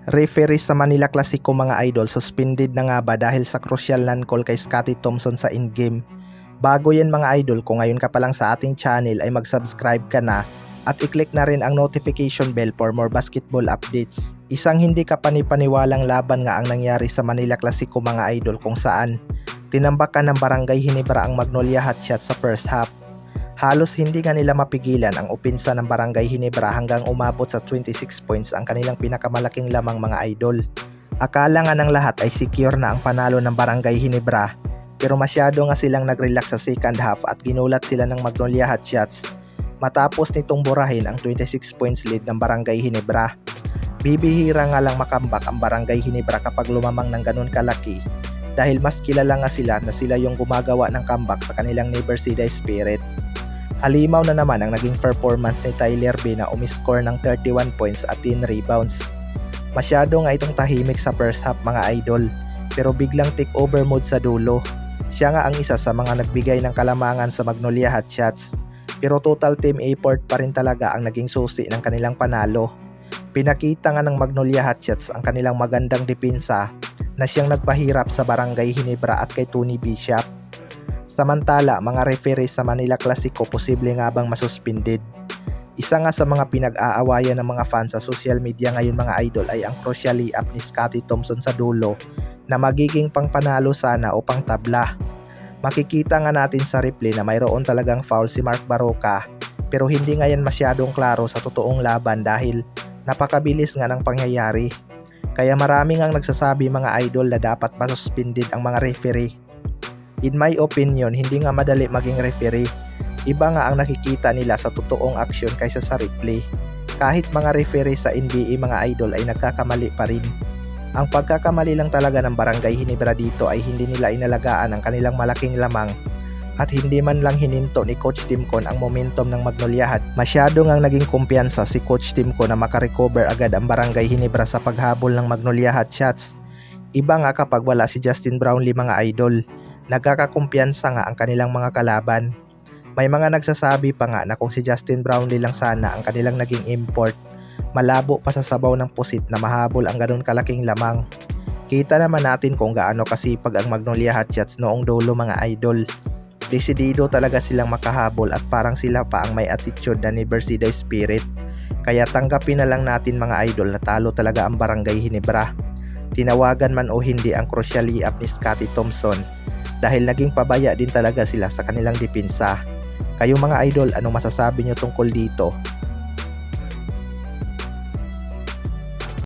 Referee sa Manila Clasico mga idol, suspended na nga ba dahil sa crucial non-call kay Scottie Thompson sa endgame? Bago yan mga idol, kung ngayon ka pa lang sa ating channel ay mag-subscribe ka na at i-click na rin ang notification bell for more basketball updates. Isang hindi kapani-paniwalang laban nga ang nangyari sa Manila Clasico mga idol, kung saan tinambakan ng Barangay Ginebra ang Magnolia Hotshot sa first half. Halos hindi nga nila mapigilan ang opensa ng Barangay Ginebra hanggang umabot sa 26 points ang kanilang pinakamalaking lamang mga idol. Akala nga ng lahat ay secure na ang panalo ng Barangay Ginebra, pero masyado nga silang nag-relax sa second half at ginulat sila ng Magnolia Hotshots matapos nitong burahin ang 26 points lead ng Barangay Ginebra. Bibihira nga lang makambak ang Barangay Ginebra kapag lumamang ng ganun kalaki, dahil mas kilala nga sila na sila yung gumagawa ng comeback sa kanilang Never Say Die spirit. Halimaw na naman ang naging performance ni Tyler B na umiscore ng 31 points at 10 rebounds. Masyado nga itong tahimik sa first half mga idol, pero biglang take over mode sa dulo. Siya nga ang isa sa mga nagbigay ng kalamangan sa Magnolia Hotshots, pero total team effort pa rin talaga ang naging susi ng kanilang panalo. Pinakita nga ng Magnolia Hotshots ang kanilang magandang depensa na siyang nagpahirap sa Barangay Ginebra at kay Tony Bishop. Samantala, mga referee sa Manila Clasico posible nga bang masuspended? Isa nga sa mga pinag-aawayan ng mga fans sa social media ngayon mga idol ay ang crucial layup ni Scottie Thompson sa dulo na magiging pangpanalo sana o pangtabla. Makikita nga natin sa replay na mayroon talagang foul si Mark Baroka, pero hindi nga yan masyadong klaro sa totoong laban dahil napakabilis nga ng pangyayari. Kaya marami ngang nagsasabi mga idol na dapat masuspended ang mga referee. In my opinion, hindi nga madali maging referee. Iba nga ang nakikita nila sa totoong aksyon kaysa sa replay. Kahit mga referee sa NBA mga idol ay nagkakamali pa rin. Ang pagkakamali lang talaga ng Barangay Ginebra dito ay hindi nila inalagaan ang kanilang malaking lamang at hindi man lang hininto ni Coach Timcon ang momentum ng Magnolia Hot. Masyado ngang naging kumpiyansa si Coach Timcon na makarecover agad ang Barangay Ginebra sa paghabol ng Magnolia Hotshots. Iba nga kapag wala si Justin Brownlee mga idol. Nagkakakumpiyansa nga ang kanilang mga kalaban. May mga nagsasabi pa nga na kung si Justin Brownlee lang sana ang kanilang naging import, malabo pa sa sabaw ng pusit na mahabol ang ganun kalaking lamang. Kita naman natin kung gaano kasipag ang Magnolia Hotshots noong dulo mga idol. Desidido talaga silang makahabol at parang sila pa ang may attitude na Never Say Die spirit. Kaya tanggapin na lang natin mga idol na talo talaga ang Barangay Ginebra. Tinawagan man o hindi ang crucial layup ni Scottie Thompson, dahil naging pabaya din talaga sila sa kanilang depensa. Kayo mga idol, anong masasabi nyo tungkol dito?